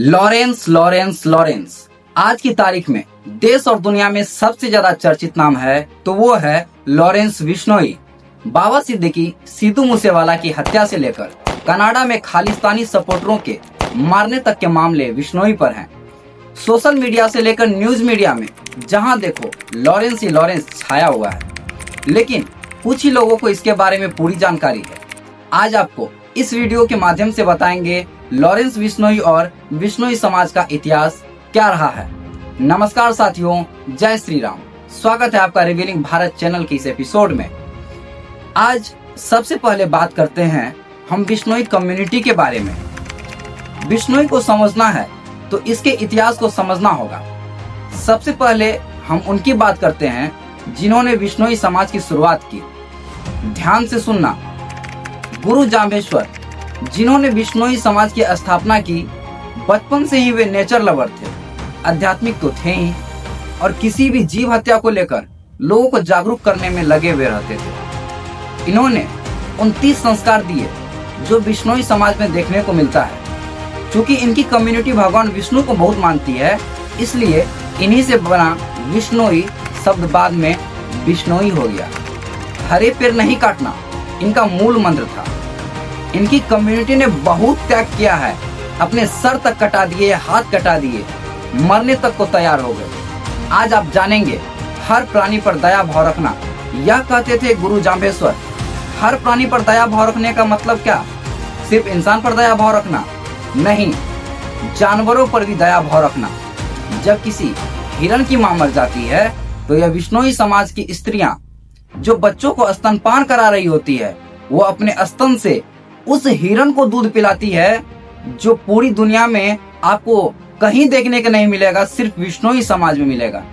Lawrence Lawrence Lawrence आज की तारीख में देश और दुनिया में सबसे ज्यादा चर्चित नाम है तो वो है लॉरेंस बिश्नोई। बाबा सिद्दीकी, सिद्धू मूसेवाला की हत्या से लेकर कनाडा में खालिस्तानी सपोर्टरों के मारने तक के मामले बिश्नोई पर हैं। सोशल मीडिया से लेकर न्यूज मीडिया में जहां देखो लॉरेंस ही लॉरेंस छाया हुआ है, लेकिन कुछ ही लोगों को इसके बारे में पूरी जानकारी है। आज आपको इस वीडियो के माध्यम से बताएंगे लॉरेंस बिश्नोई और बिश्नोई समाज का इतिहास क्या रहा है। नमस्कार साथियों, जय श्री राम। स्वागत है आपका रिवीलिंग भारत चैनल के इस एपिसोड में। आज सबसे पहले बात करते हैं हम बिश्नोई कम्युनिटी के बारे में। बिश्नोई को समझना है तो इसके इतिहास को समझना होगा। सबसे पहले हम उनकी बात करते हैं जिन्होंने बिश्नोई समाज की शुरुआत की। ध्यान से सुनना। गुरु जाम्बेश्वर, जिन्होंने बिश्नोई समाज की स्थापना की। बचपन से ही वे नेचर लवर थे, आध्यात्मिक तो थे ही, और किसी भी जीव हत्या को लेकर लोगों को जागरूक करने में लगे हुए रहते थे। इन्होंने 29 संस्कार दिए जो बिश्नोई समाज में देखने को मिलता है। चूंकि इनकी कम्युनिटी भगवान विष्णु को बहुत मानती है, इसलिए इन्हीं से बना बिश्नोई शब्द बाद में बिश्नोई हो गया। हरे पेड़ नहीं काटना इनका मूल मंत्र था। इनकी कम्युनिटी ने बहुत त्याग किया है, अपने सर तक कटा दिए, हाथ कटा दिए, मरने तक को तैयार हो गए। आज आप जानेंगे हर प्राणी पर दया भाव रखना। यह कहते थे गुरु जाम्बेश्वर। हर प्राणी पर दया भाव रखने का मतलब क्या? सिर्फ इंसान पर दया भाव रखना नहीं, जानवरों पर भी दया भाव रखना। जब किसी हिरण की मां मर जाती है तो यह बिश्नोई समाज की स्त्रियां जो बच्चों को स्तनपान करा रही होती है, वो अपने स्तन से उस हिरण को दूध पिलाती है, जो पूरी दुनिया में आपको कहीं देखने को नहीं मिलेगा, सिर्फ बिश्नोई समाज में मिलेगा।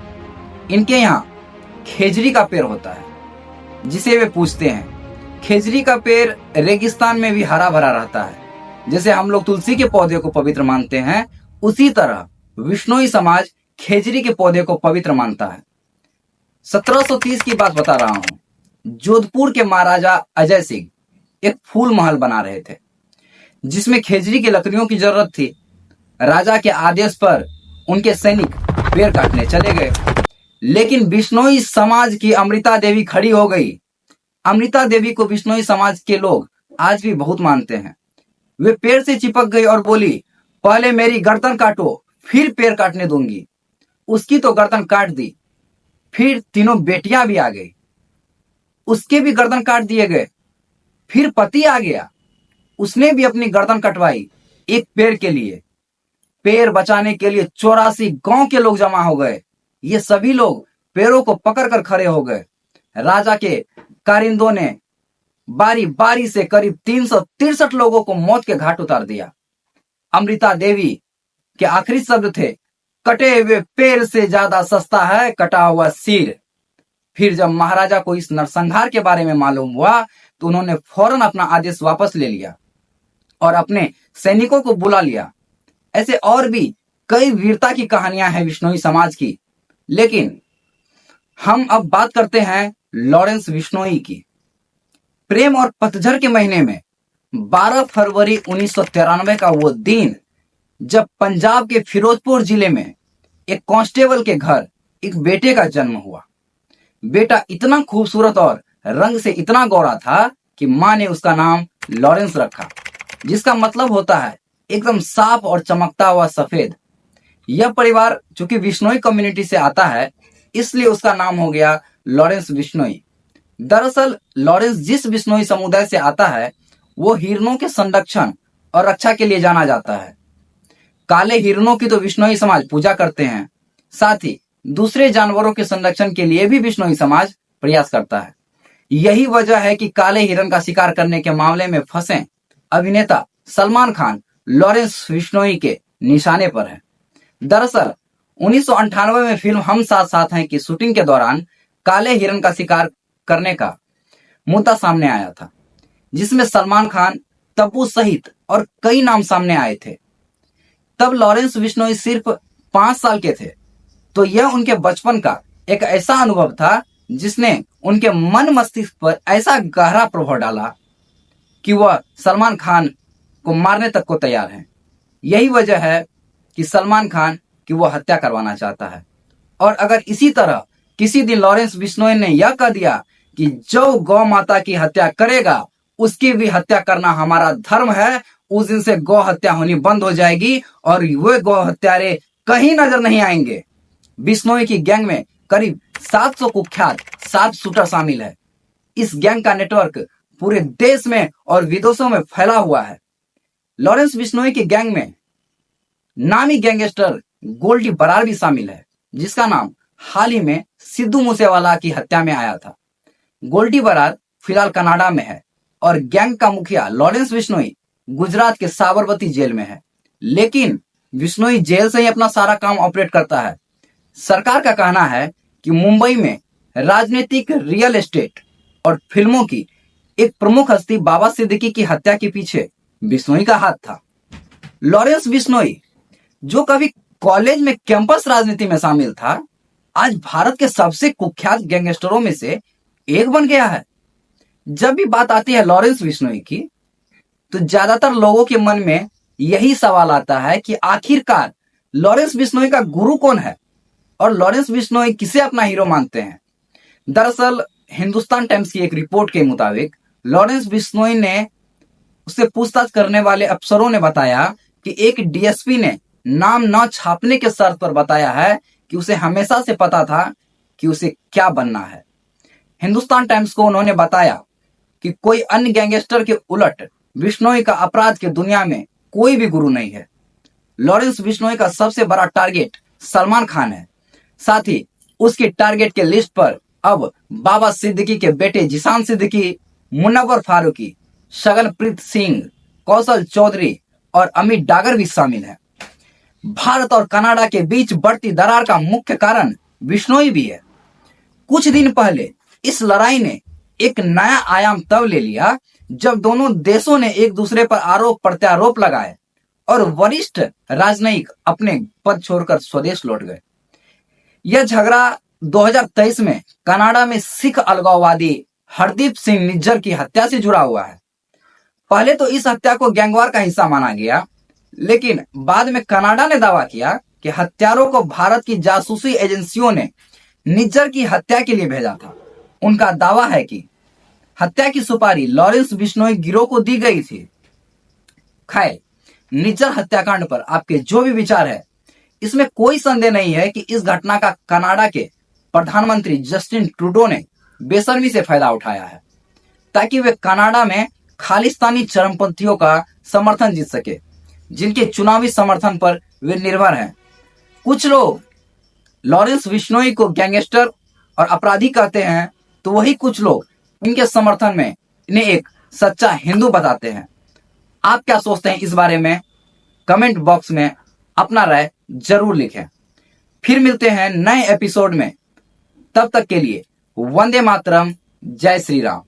इनके यहाँ खेजड़ी का पेड़ होता है जिसे वे पूजते हैं। खेजड़ी का पेड़ रेगिस्तान में भी हरा भरा रहता है। जैसे हम लोग तुलसी के पौधे को पवित्र मानते हैं, उसी तरह बिश्नोई समाज खेजड़ी के पौधे को पवित्र मानता है। 1730 की बात बता रहा हूं। जोधपुर के महाराजा अजय सिंह एक फूल महल बना रहे थे जिसमें खेजड़ी की लकड़ियों की जरूरत थी। राजा के आदेश पर उनके सैनिक पेड़ काटने चले गए, लेकिन बिश्नोई समाज की अमृता देवी खड़ी हो गई। अमृता देवी को बिश्नोई समाज के लोग आज भी बहुत मानते हैं। वे पेड़ से चिपक गई और बोली, पहले मेरी गर्दन काटो, फिर पेड़ काटने दूंगी। उसकी तो गर्दन काट दी। फिर तीनों बेटियां भी आ गई, उसके भी गर्दन काट दिए गए। फिर पति आ गया, उसने भी अपनी गर्दन कटवाई एक पेड़ के लिए। पेड़ बचाने के लिए 84 गांव के लोग जमा हो गए। ये सभी लोग पेड़ों को पकड़कर खड़े हो गए। राजा के कारिंदों ने बारी बारी से करीब 363 लोगों को मौत के घाट उतार दिया। अमृता देवी के आखिरी शब्द थे, कटे हुए पेड़ से ज्यादा सस्ता है कटा हुआ सिर। फिर जब महाराजा को इस नरसंहार के बारे में मालूम हुआ तो उन्होंने फौरन अपना आदेश वापस ले लिया और अपने सैनिकों को बुला लिया। ऐसे और भी कई वीरता की कहानियां हैं बिश्नोई समाज की, लेकिन हम अब बात करते हैं लॉरेंस बिश्नोई की। प्रेम और पतझड़ के महीने में 12 फरवरी 1993 का वो दिन जब पंजाब के फिरोजपुर जिले में एक कांस्टेबल के घर एक बेटे का जन्म हुआ। बेटा इतना खूबसूरत और रंग से इतना गोरा था कि मां ने उसका नाम लॉरेंस रखा, जिसका मतलब होता है एकदम साफ और चमकता हुआ सफेद। यह परिवार चूंकि बिश्नोई कम्युनिटी से आता है, इसलिए उसका नाम हो गया लॉरेंस बिश्नोई। दरअसल लॉरेंस जिस बिश्नोई समुदाय से आता है वो हिरणों के संरक्षण और रक्षा के लिए जाना जाता है। काले हिरणों की तो बिश्नोई समाज पूजा करते हैं, साथ ही दूसरे जानवरों के संरक्षण के लिए भी बिश्नोई समाज प्रयास करता है। यही वजह है कि काले हिरण का शिकार करने के मामले में फंसे अभिनेता सलमान खान लॉरेंस बिश्नोई के निशाने पर है। दरअसल 1998 में फिल्म हम साथ साथ हैं की शूटिंग के दौरान काले हिरण का शिकार करने का मुद्दा सामने आया था, जिसमें सलमान खान, तब्बू सहित और कई नाम सामने आए थे। तब लॉरेंस बिश्नोई सिर्फ 5 साल के थे, तो यह उनके बचपन का एक ऐसा अनुभव था जिसने उनके मन मस्तिष्क पर ऐसा गहरा प्रभाव डाला कि वह सलमान खान को मारने तक को तैयार हैं। यही वजह है कि सलमान खान की वो हत्या करवाना चाहता है। और अगर इसी तरह किसी दिन लॉरेंस बिश्नोई ने यह कह दिया कि जो गौ माता की हत्या करेगा उसकी भी हत्या करना हमारा धर्म है, उस दिन से गौ हत्या होनी बंद हो जाएगी और वे गौ हत्यारे कहीं नजर नहीं आएंगे। बिश्नोई की गैंग में करीब 700 कुख्यात शार्प शूटर शामिल है। इस गैंग का नेटवर्क पूरे देश में और विदेशों में फैला हुआ है। लॉरेंस बिश्नोई की गैंग में नामी गैंगस्टर गोल्डी बरार भी शामिल है, जिसका नाम हाल ही में सिद्धू मूसेवाला की हत्या में आया था। गोल्डी बरार फिलहाल कनाडा में है और गैंग का मुखिया लॉरेंस बिश्नोई गुजरात के साबरमती जेल में है। लेकिन बिश्नोई जेल से ही अपना सारा काम ऑपरेट करता है। सरकार का कहना है कि मुंबई में राजनीतिक, रियल एस्टेट और फिल्मों की एक प्रमुख हस्ती बाबा सिद्दीकी की हत्या के पीछे बिश्नोई का हाथ था। लॉरेंस बिश्नोई, जो कभी कॉलेज में कैंपस राजनीति में शामिल था, आज भारत के सबसे कुख्यात गैंगस्टरों में से एक बन गया है। जब भी बात आती है लॉरेंस बिश्नोई की, तो ज्यादातर लोगों के मन में यही सवाल आता है कि आखिरकार लॉरेंस बिश्नोई का गुरु कौन है और लॉरेंस बिश्नोई किसे अपना हीरो मानते हैं। दरअसल हिंदुस्तान टाइम्स की एक रिपोर्ट के मुताबिक लॉरेंस बिश्नोई ने उससे पूछताछ करने वाले अफसरों ने बताया कि एक डीएसपी ने नाम न छापने के शर्त पर बताया है कि उसे हमेशा से पता था कि उसे क्या बनना है। हिंदुस्तान टाइम्स को उन्होंने बताया कि कोई अन्य गैंगस्टर के उलट बिश्नोई का अपराध की दुनिया में कोई भी गुरु नहीं है। लॉरेंस बिश्नोई का सबसे बड़ा टारगेट सलमान खान है। साथ ही उसकी टारगेट के लिस्ट पर अब बाबा सिद्दीकी के बेटे जिशान सिद्दीकी, मुनव्वर फारूकी, शगनप्रीत सिंह, कौशल चौधरी और अमित डागर भी शामिल हैं। भारत और कनाडा के बीच बढ़ती दरार का मुख्य कारण बिश्नोई भी है। कुछ दिन पहले इस लड़ाई ने एक नया आयाम तब ले लिया जब दोनों देशों ने एक दूसरे पर आरोप प्रत्यारोप लगाए और वरिष्ठ राजनयिक अपने पद छोड़कर स्वदेश लौट गए। यह झगड़ा 2023 में कनाडा में सिख अलगाववादी हरदीप सिंह निज्जर की हत्या से जुड़ा हुआ है। पहले तो इस हत्या को गैंगवार का हिस्सा माना गया, लेकिन बाद में कनाडा ने दावा किया कि हत्यारों को भारत की जासूसी एजेंसियों ने निज्जर की हत्या के लिए भेजा था। उनका दावा है कि हत्या की सुपारी लॉरेंस बिश्नोई गिरोह को दी गई थी। खैर, निज्जर हत्याकांड पर आपके जो भी विचार है, इसमें कोई संदेह नहीं है कि इस घटना का कनाडा के प्रधानमंत्री जस्टिन ट्रूडो ने बेशर्मी से फायदा उठाया है ताकि वे कनाडा में खालिस्तानी चरमपंथियों का समर्थन जीत सके, जिनके चुनावी समर्थन पर वे निर्भर हैं। कुछ लोग लॉरेंस बिश्नोई को गैंगस्टर और अपराधी कहते हैं, तो वही कुछ लोग इनके समर्थन में इन्हें एक सच्चा हिंदू बताते हैं। आप क्या सोचते हैं इस बारे में? कमेंट बॉक्स में अपना राय जरूर लिखें। फिर मिलते हैं नए एपिसोड में। तब तक के लिए वंदे मातरम, जय श्री राम।